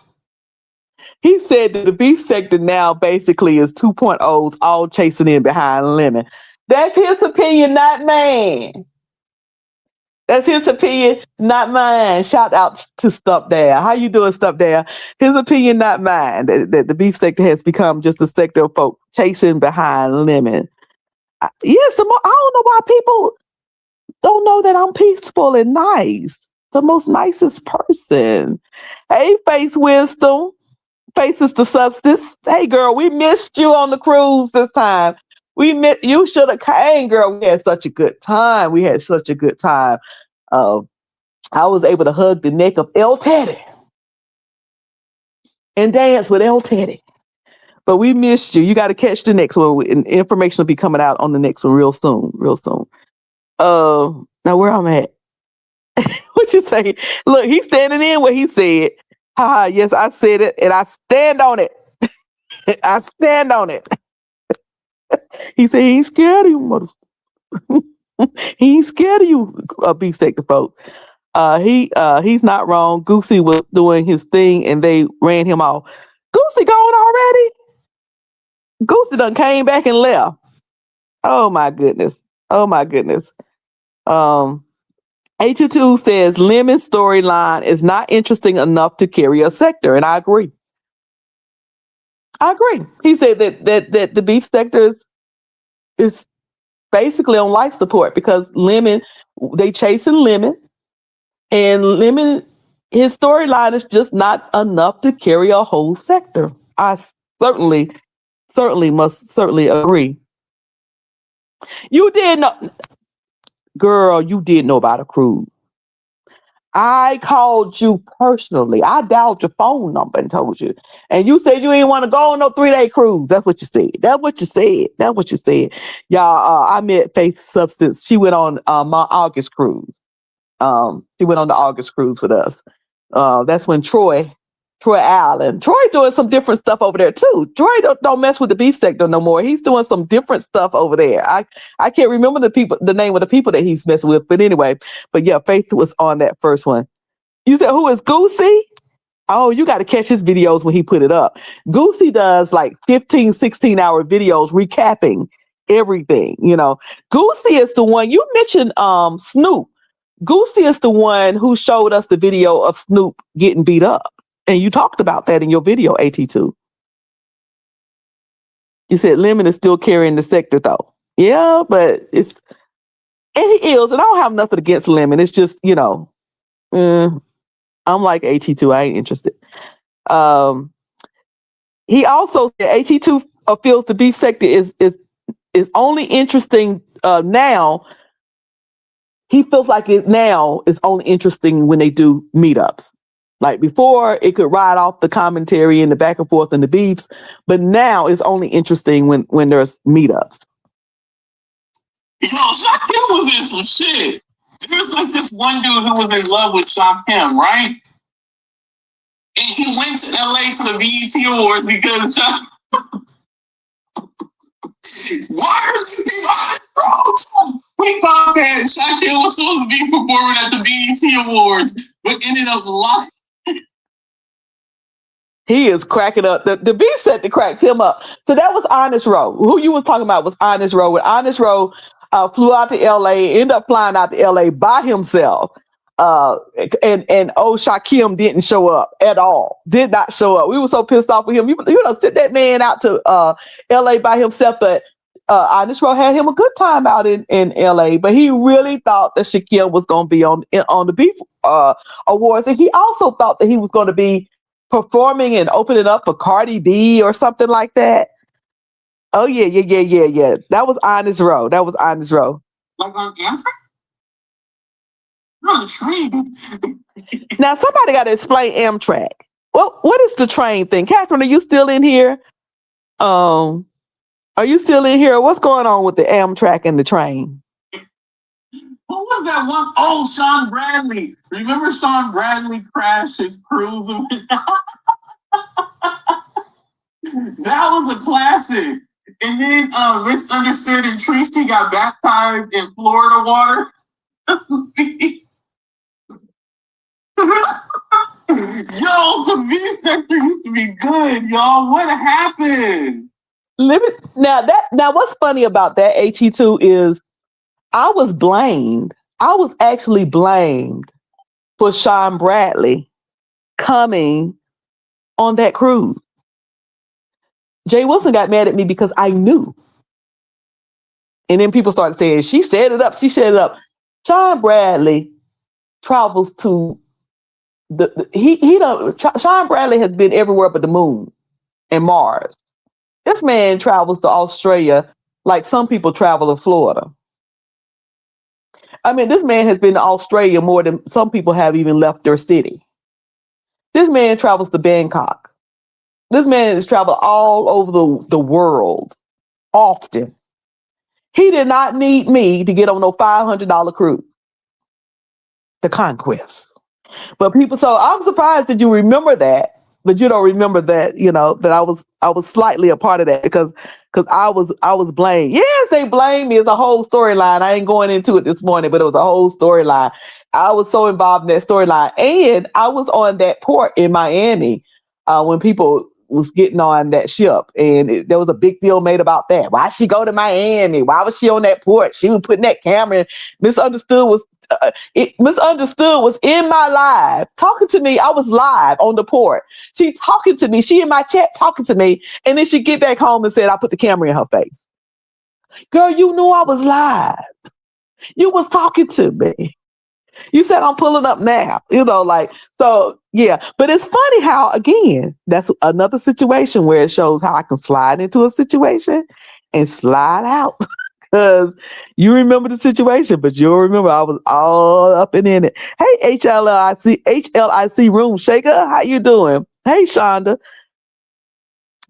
He said that the beef sector now basically is 2.0s all chasing in behind Lemon. That's his opinion, not mine. That's his opinion, not mine. Shout out to Stump Dare. How you doing, Stump Dare? His opinion, not mine. That the beef sector has become just a sector of folk chasing behind Lemon. Yes, I don't know why people don't know that I'm peaceful and nice. The most nicest person. Hey, Faith Wisdom. Faith is the substance. Hey, girl, we missed you on the cruise this time. You should have came, girl. We had such a good time. I was able to hug the neck of El Teddy and dance with El Teddy. But we missed you. You got to catch the next one. And information will be coming out on the next one real soon. Now where I'm at. What you say? Look, he's standing in what he said. Yes, I said it, and I stand on it. I stand on it. He said he ain't scared of you, mother. He ain't scared of you, beef sector folk. He's not wrong. Goosey was doing his thing, and they ran him off. Goosey gone already? Goosey done came back and left. Oh my goodness. AT2 says Lemon's storyline is not interesting enough to carry a sector, and I agree. He said that the beef sector is basically on life support because Lemon, they chasing Lemon, and Lemon, his storyline is just not enough to carry a whole sector. I certainly agree. You did know, girl, you did know about a cruise. I called you personally. I dialed your phone number and told you. And you said you didn't want to go on no 3-day cruise. That's what you said. Y'all, I met Faith Substance. She went on my August cruise. She went on the August cruise with us. That's when Troy Allen. Troy doing some different stuff over there too. Troy don't mess with the beef sector no more. He's doing some different stuff over there. I can't remember the name of the people that he's messing with, but anyway. But yeah, Faith was on that first one. You said, who is Goosey? Oh, you got to catch his videos when he put it up. Goosey does like 15, 16-hour videos recapping everything. Goosey is the one you mentioned. Snoop. Goosey is the one who showed us the video of Snoop getting beat up. And you talked about that in your video, AT2. You said Lemon is still carrying the sector, though. Yeah, but and he is. And I don't have nothing against Lemon. It's just, I'm like AT2. I ain't interested. He also said AT2 feels the beef sector is only interesting now. He feels like it now is only interesting when they do meetups. Like before, it could ride off the commentary and the back and forth and the beefs, but now it's only interesting when there's meetups. Yo, Shaquille was in some shit. There's like this one dude who was in love with Sean Kim, right? And he went to LA to the BET Awards because Sean. Why are you being honest, bro? We thought that Sean Kim was supposed to be performing at the BET Awards, but ended up lying. He is cracking up. The beef set that cracks him up. So that was Honest Row. Who you was talking about was Honest Row. When Honest Row flew out to LA, ended up flying out to LA by himself. And old Shaquem didn't show up at all. Did not show up. We were so pissed off with him. You know, sent that man out to LA by himself. But Honest Row had him a good time out in LA. But he really thought that Shaquem was going to be on the Beef Awards. And he also thought that he was going to be performing and opening up for Cardi B or something like that. Oh yeah. That was Honest Row. Like on Amtrak? On the train. Now somebody got to explain Amtrak. Well, what is the train thing? Catherine, are you still in here? Are you still in here? What's going on with the Amtrak and the train? Who was that one? Oh, Sean Bradley. Remember Sean Bradley crashed his cruise? That was a classic. And then Misunderstood and Tracy got baptized in Florida water. Yo, the beefsector used to be good, y'all. What happened? Now what's funny about that AT2 is I was actually blamed for Sean Bradley coming on that cruise. Jay Wilson got mad at me because I knew. And then people started saying, she set it up. Sean Bradley travels to Sean Bradley has been everywhere but the moon and Mars. This man travels to Australia like some people travel to Florida. I mean, this man has been to Australia more than some people have even left their city. This man travels to Bangkok. This man has traveled all over the world often. He did not need me to get on no $500 cruise. The Conquest. But so I'm surprised that you remember that, but you don't remember that, you know, that I was slightly a part of that because I was blamed. Yes, they blamed me. It's a whole storyline. I ain't going into it this morning, but it was a whole storyline. I was so involved in that storyline. And I was on that port in Miami when people was getting on that ship. And there was a big deal made about that. Why she go to Miami? Why was she on that port? She was putting that camera in. Misunderstood was in my live talking to me. I was live on the port. She talking to me. She in my chat talking to me. And then she get back home and said, I put the camera in her face. Girl, you knew I was live. You was talking to me. You said I'm pulling up now. You know, like, so yeah. But it's funny how, again, that's another situation where it shows how I can slide into a situation and slide out. Because you remember the situation, but you'll remember I was all up and in it. Hey, HLIC room shaker, how you doing? Hey, Shonda.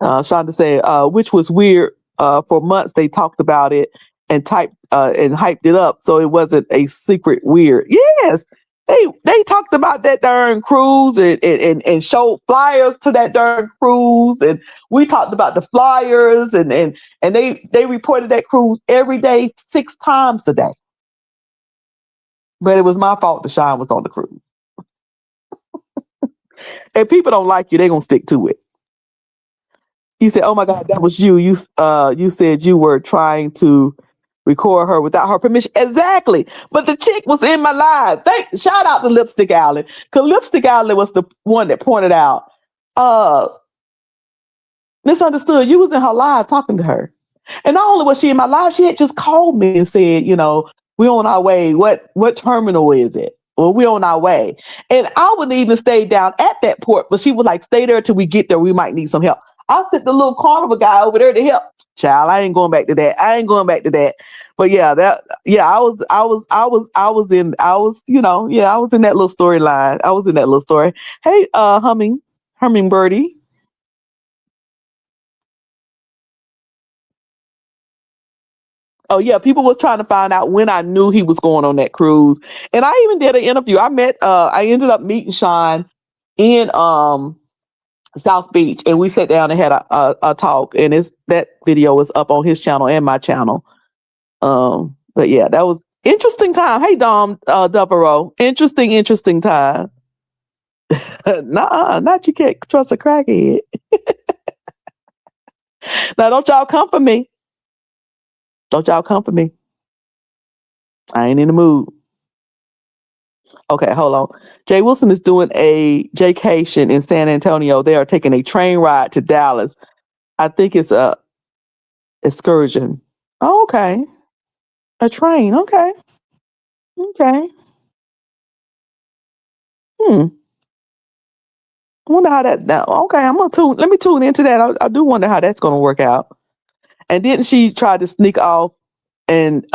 Shonda said, which was weird. For months they talked about it and hyped it up, so it wasn't a secret weird. Yes, they talked about that darn cruise and showed flyers to that darn cruise, and we talked about the flyers and they reported that cruise every day, 6 times a day. But it was my fault that Sean was on the cruise. And people don't like you, they're gonna stick to it. You said, "Oh my God, that was you." You said you were trying to record her without her permission. Exactly. But the chick was in my live. Shout out to Lipstick Alley. Because Lipstick Alley was the one that pointed out, Misunderstood, you was in her live talking to her. And not only was she in my live, she had just called me and said, you know, we on our way. What terminal is it? Well, we on our way. And I wouldn't even stay down at that port, but she was like, stay there till we get there. We might need some help. I sent the little carnival guy over there to help. Child, I ain't going back to that. But yeah, I was in that little storyline. I was in that little story. Hey, Hummingbirdie. Oh yeah, people was trying to find out when I knew he was going on that cruise, and I even did an interview. I ended up meeting Sean in South Beach, and we sat down and had a talk, and that video is up on his channel and my channel. But yeah, that was interesting time. Hey Dom Devereaux, interesting time. Not you can't trust a crackhead. Now don't y'all come for me. Don't y'all come for me. I ain't in the mood. Okay, hold on. Jay Wilson is doing a Jaycation in San Antonio. They are taking a train ride to Dallas. I think it's a excursion. Oh, okay. A train. Okay. Okay. I wonder how that now. Okay, let me tune into that. I do wonder how that's gonna work out. And didn't she try to sneak off and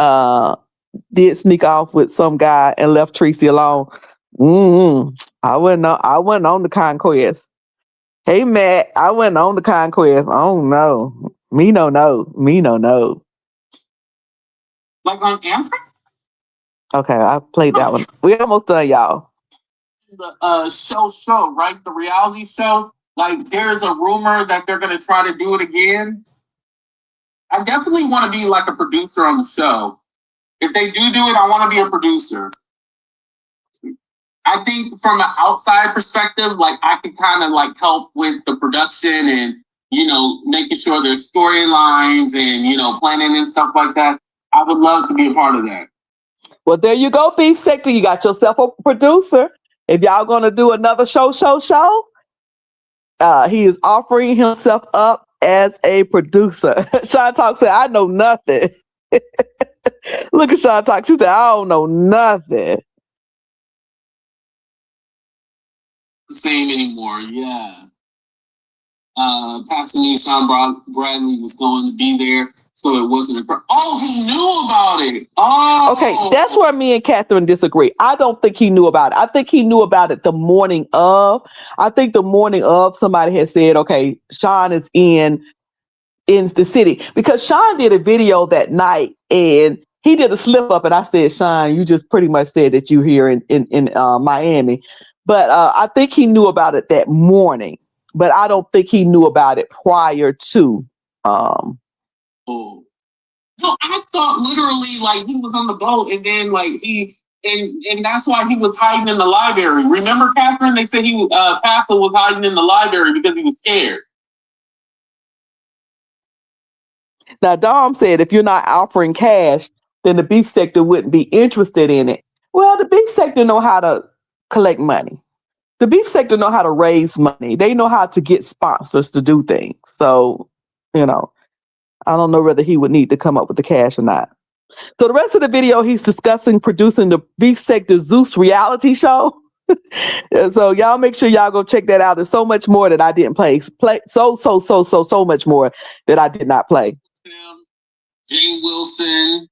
did sneak off with some guy and left Tracy alone? I wasn't on the conquest. Hey Matt, I wasn't on the conquest. Oh no. Me no. Like on Amazon? Okay, I played that one. We almost done, y'all. The show, right? The reality show. Like there's a rumor that they're gonna try to do it again. I definitely want to be like a producer on the show. If they do it, I want to be a producer. I think from an outside perspective, like I could kind of like help with the production and, making sure there's storylines and, planning and stuff like that. I would love to be a part of that. Well, there you go, Beef Sector. You got yourself a producer. If y'all going to do another show, he is offering himself up as a producer. Sean Talk said, I know nothing. Look at Sean Talk. She said, I don't know nothing. The same anymore, yeah. Pastor Sean Bradley was going to be there, so it wasn't Oh, he knew about it. Oh, okay. That's where me and Catherine disagree. I don't think he knew about it. I think he knew about it the morning of. I think the morning of somebody had said, okay, Sean is in the city, because Sean did a video that night and he did a slip up, and I said, Sean, you just pretty much said that you here in Miami. But I think he knew about it that morning, but I don't think he knew about it prior to. No, I thought literally like he was on the boat, and then like and that's why he was hiding in the library. Remember, Catherine? They said Pastor was hiding in the library because he was scared. Now, Dom said if you're not offering cash, then the beef sector wouldn't be interested in it. Well, the beef sector know how to collect money. The beef sector know how to raise money. They know how to get sponsors to do things. So, I don't know whether he would need to come up with the cash or not. So the rest of the video, he's discussing producing the Beef Sector Zeus reality show. So y'all make sure y'all go check that out. There's so much more that I didn't play. So much more that I did not play. Jay Wilson.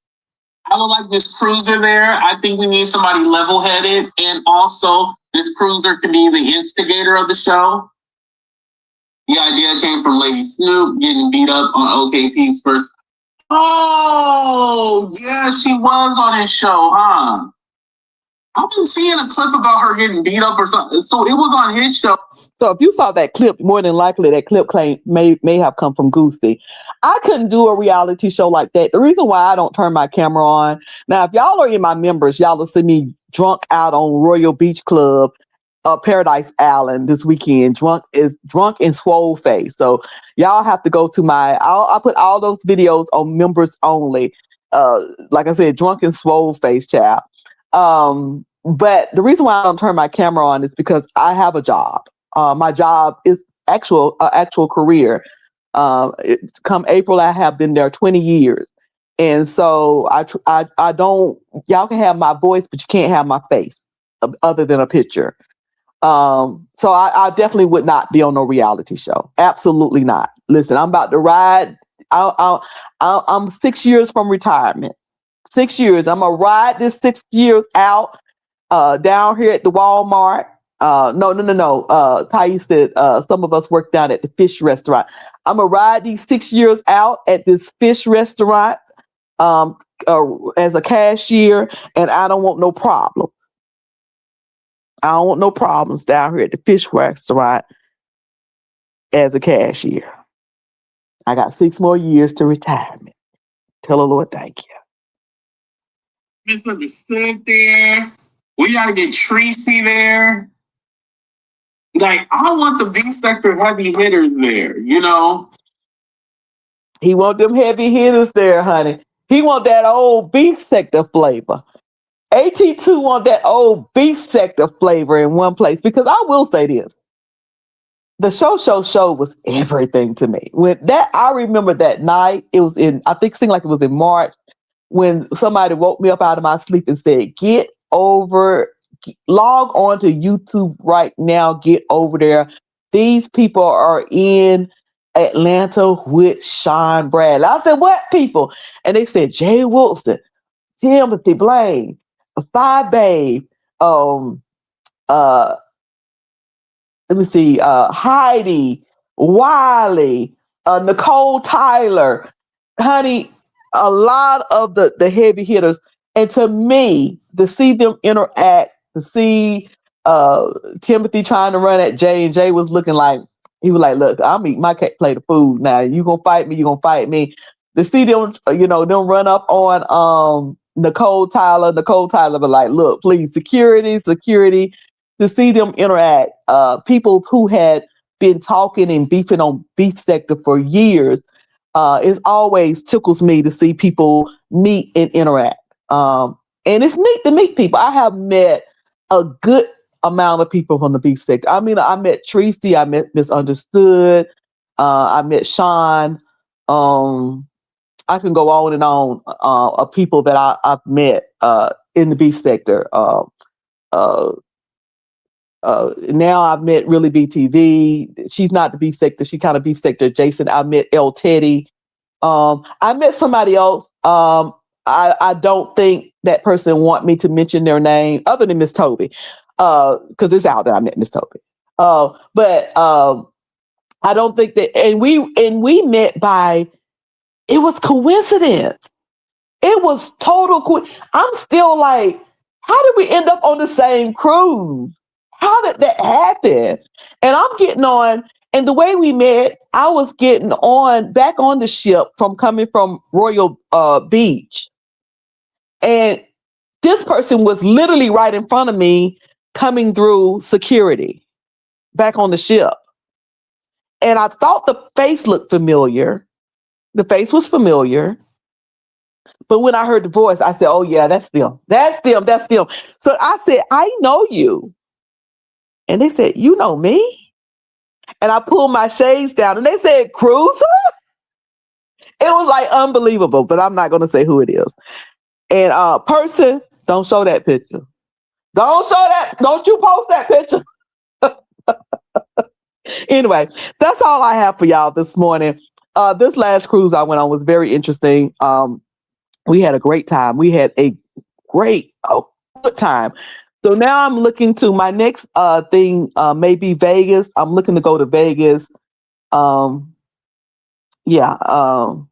I would like this cruiser there. I think we need somebody level-headed, and also this cruiser can be the instigator of the show. The idea came from Lady Snoop getting beat up on OKP's first. Oh, yeah, she was on his show, huh? I've been seeing a clip about her getting beat up or something. So it was on his show. So if you saw that clip, more than likely that clip claim may have come from Goosey. I couldn't do a reality show like that. The reason why I don't turn my camera on. Now, if y'all are in my members, y'all will see me drunk out on Royal Beach Club, Paradise Island this weekend. Drunk and swole face. So y'all have to go to I'll put all those videos on members only. Like I said, drunk and swole face, child. But the reason why I don't turn my camera on is because I have a job. My job is actual career. Come April, I have been there 20 years. And so I don't, y'all can have my voice, but you can't have my face other than a picture. So I definitely would not be on no reality show. Absolutely not. Listen, I'm about to ride. I'm 6 years from retirement. 6 years. I'm going to ride this 6 years out down here at the Walmart. No. Thais said some of us work down at the fish restaurant. I'm going to ride these 6 years out at this fish restaurant as a cashier, and I don't want no problems. I don't want no problems down here at the fish restaurant as a cashier. I got 6 more years to retirement. Tell the Lord thank you. Misunderstood there. We gotta get Tracy there. Like, I want the beef sector heavy hitters there, you know? He want them heavy hitters there, honey. He want that old beef sector flavor. AT2 want that old beef sector flavor in one place. Because I will say this. The show was everything to me. When that, I remember that night, it was in, I think it seemed like it was in March, when somebody woke me up out of my sleep and said, log on to YouTube right now, get over there. These people are in Atlanta with Sean Bradley. I said, what people? And they said, Jay Wilson, Timothy Blaine, Five Babe, let me see, Heidi, Wiley, Nicole Tyler, honey, a lot of the heavy hitters. And to me, to see them interact, to see Timothy trying to run at Jay, and Jay was looking like, he was like, look, I'm eating my plate of food now. You gonna fight me, you gonna fight me. To see them, them run up on Nicole Tyler be like, look, please, security. To see them interact, people who had been talking and beefing on beef sector for years, it always tickles me to see people meet and interact. And it's neat to meet people. I have met a good amount of people from the beef sector. I mean, I met Tracy, I met Misunderstood, I met Sean. I can go on and on of people that I've met in the beef sector. Now I've met Really BTV. She's not the beef sector. She kind of beef sector adjacent. I met El Teddy. I met somebody else. I don't think that person want me to mention their name other than Miss Toby. Because it's out that I met Miss Toby. But I don't think that, and we met by, it was coincidence. It was total I'm still like, how did we end up on the same cruise? How did that happen? And I'm getting on, and the way we met, I was getting back on the ship from coming from Royal Beach. And this person was literally right in front of me coming through security back on the ship. And I thought the face looked familiar. The face was familiar. But when I heard the voice, I said, oh, yeah, that's them. That's them. That's them. So I said, I know you. And they said, you know me? And I pulled my shades down and they said, Cruiser? It was like unbelievable, but I'm not going to say who it is. And person, don't show that picture. Don't show that. Don't you post that picture. Anyway, that's all I have for y'all this morning. This last cruise I went on was very interesting. We had a great time. We had a good time. So now I'm looking to my next thing, maybe Vegas. I'm looking to go to Vegas. And y'all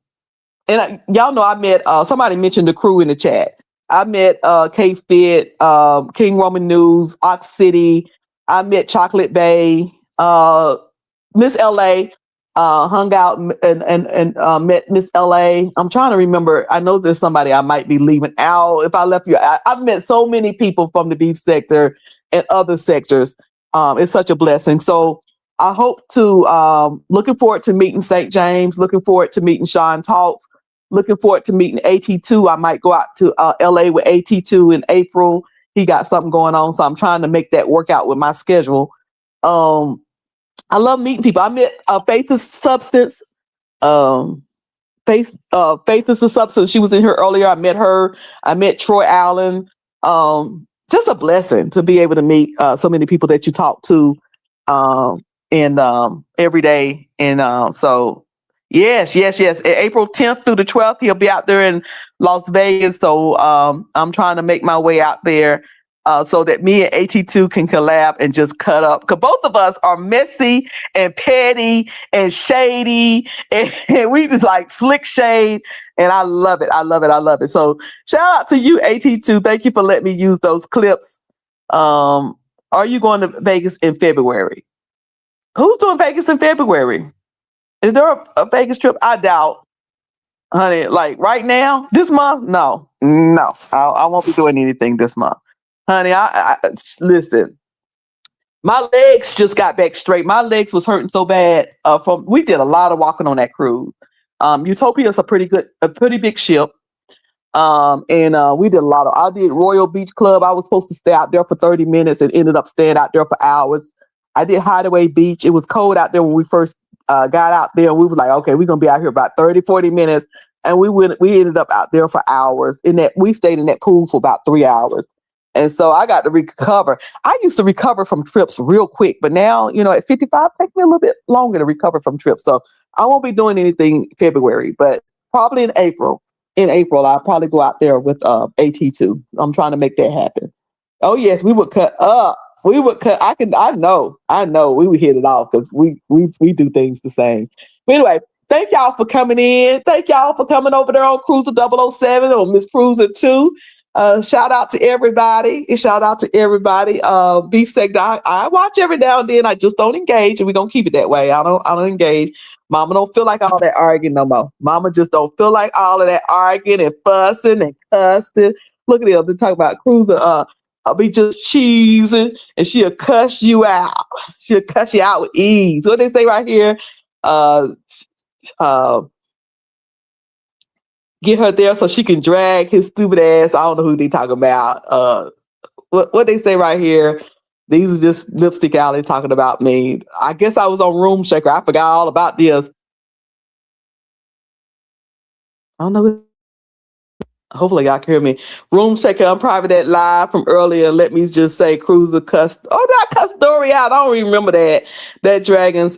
know I met, somebody mentioned the crew in the chat. I met K-Fit, King Roman News, Ox City. I met Chocolate Bay, Miss LA. Hung out and met Miss LA. I'm trying to remember. I know there's somebody I might be leaving out. If I left you, I've met so many people from the beef sector and other sectors. It's such a blessing. So I hope to, looking forward to meeting St. James, looking forward to meeting Sean Talks, looking forward to meeting AT2. I might go out to LA with AT2 in April. He got something going on. So I'm trying to make that work out with my schedule. I love meeting people. I met Faith is Substance. Faith is a Substance. She was in here earlier. I met her. I met Troy Allen. Just a blessing to be able to meet so many people that you talk to every day. And so, yes. April 10th through the 12th, he'll be out there in Las Vegas. So I'm trying to make my way out there. so that me and AT2 can collab and just cut up. Because both of us are messy and petty and shady, and we just like slick shade. And I love it. I love it. I love it. So shout out to you, AT2. Thank you for letting me use those clips. Are you going to Vegas in February? Who's doing Vegas in February? Is there a Vegas trip? I doubt, honey. Like right now, this month? No. I won't be doing anything this month, honey. I listen. My legs just got back straight. My legs was hurting so bad. We did a lot of walking on that cruise. Utopia is a pretty big ship. And we did a lot of. I did Royal Beach Club. I was supposed to stay out there for 30 minutes and ended up staying out there for hours. I did Hideaway Beach. It was cold out there when we first got out there. We were like, okay, we're gonna be out here about 30, 40 minutes. And we ended up out there for hours. We stayed in that pool for about 3 hours. And so I got to recover. I used to recover from trips real quick, but now, at 55, it takes me a little bit longer to recover from trips. So I won't be doing anything February, but probably in April. In April, I'll probably go out there with AT2. I'm trying to make that happen. Oh yes, we would cut up. We would cut. I know. We would hit it off because we do things the same. But anyway, thank y'all for coming in. Thank y'all for coming over there on Cruiser 007 or Miss Cruiser 2. Shout out to everybody. Beef sector. I watch every now and then. I just don't engage, and we're gonna keep it that way. I don't engage. Mama don't feel like all that arguing no more. Mama just don't feel like all of that arguing and fussing and cussing. Look at them. They talk about Cruiser. I'll be just cheesing, and she'll cuss you out. She'll cuss you out with ease. What they say right here? Get her there so she can drag his stupid ass. I don't know who they talking about. What they say right here? These are just Lipstick Alley talking about me. I guess I was on Room Shaker. I forgot all about this. I don't know. Hopefully y'all can hear me. Room Shaker, Unprivate live from earlier. Let me just say Cruiser cussed. Oh, did I cuss Dory out? I don't even remember that. That Dragons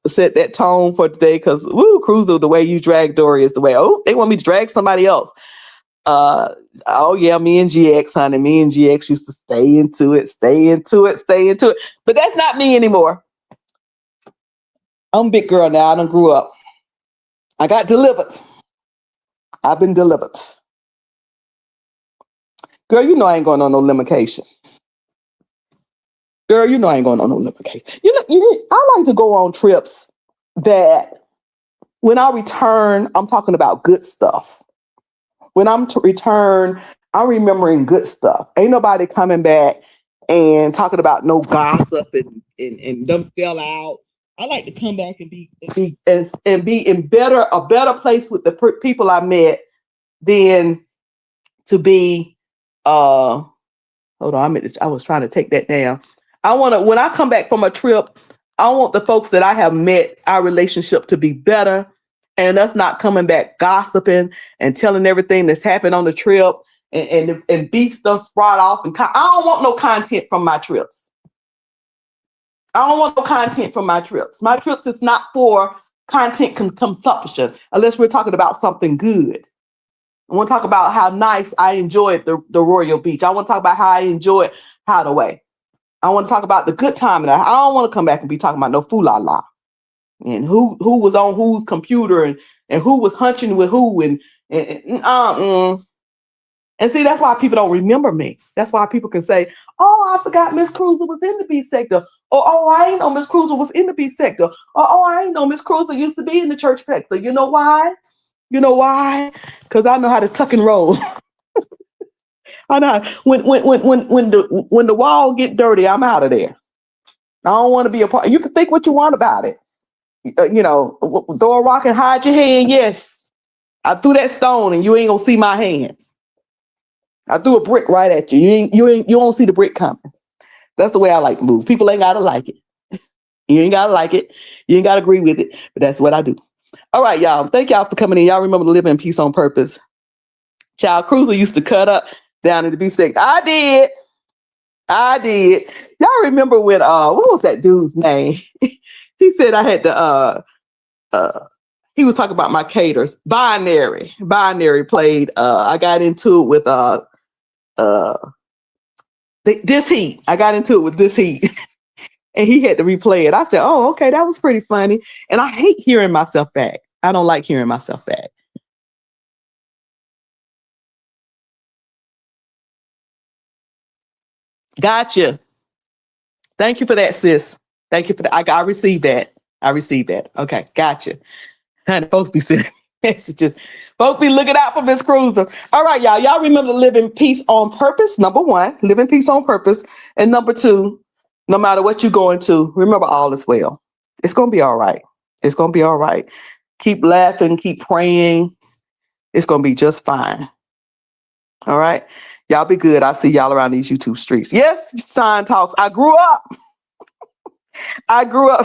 set that tone for today because, Cruiser, the way you drag Dory is the way. Oh, they want me to drag somebody else. Oh yeah, me and GX, honey. Me and GX used to stay into it. But that's not me anymore. I'm a big girl now. I done grew up. I got delivered. I've been delivered. Girl, I ain't going on no limitation. Girl, I ain't going on no limitation. I like to go on trips that when I return, I'm talking about good stuff. When I'm to return, I'm remembering good stuff. Ain't nobody coming back and talking about no gossip and them fell out. I like to come back and be in a better place with the people I met than to be. Hold on, I was trying to take that down. When I come back from a trip, I want the folks that I have met, our relationship to be better. And us not coming back gossiping and telling everything that's happened on the trip and beef stuff sprout off. I don't want no content from my trips. My trips is not for content consumption unless we're talking about something good. I want to talk about how nice I enjoyed the Royal Beach. I want to talk about how I enjoyed Hideaway. I want to talk about the good time. And I don't want to come back and be talking about no foo-la-la. And who was on whose computer and who was hunching with who and see, that's why people don't remember me. That's why people can say, "Oh, I forgot Miss Cruiser was in the beef sector," or "Oh, I ain't know Miss Cruiser was in the beef sector," or "Oh, I ain't know Miss Cruiser used to be in the church sector." You know why? Because I know how to tuck and roll. I know when the wall get dirty, I'm out of there. I don't want to be a part. You can think what you want about it. Throw a rock and hide your hand. Yes, I threw that stone and you ain't gonna see my hand. I threw a brick right at you. You don't see the brick coming. That's the way I like to move. People ain't gotta like it. You ain't gotta like it. You ain't gotta agree with it. But that's what I do. All right, y'all. Thank y'all for coming in. Y'all remember to live in peace on purpose. Child Cruiser used to cut up down in the beef sector. I did. Y'all remember when what was that dude's name? He said I had to he was talking about my caters. Binary played I got into it with This heat. I got into it with this heat. And he had to replay it. I said, oh, okay, that was pretty funny. And I hate hearing myself back. I don't like hearing myself back. Gotcha. Thank you for that, sis. Thank you for that. I received that. I received that. Okay, gotcha. Honey, folks be sending messages. Folks be looking out for Miss Cruiser. All right, y'all. Y'all remember to live in peace on purpose. Number one, live in peace on purpose. And number two, no matter what you're going to, remember all is well. It's going to be all right. It's going to be all right. Keep laughing, keep praying. It's going to be just fine. All right. Y'all be good. I'll see y'all around these YouTube streets. Yes, Sean Talks. I grew up.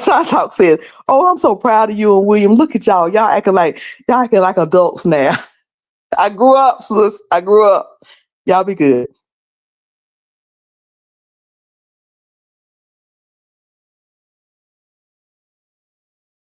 Sean Talk said, oh, I'm so proud of you and William. Look at y'all. Y'all acting like adults now. I grew up, sis. I grew up. Y'all be good.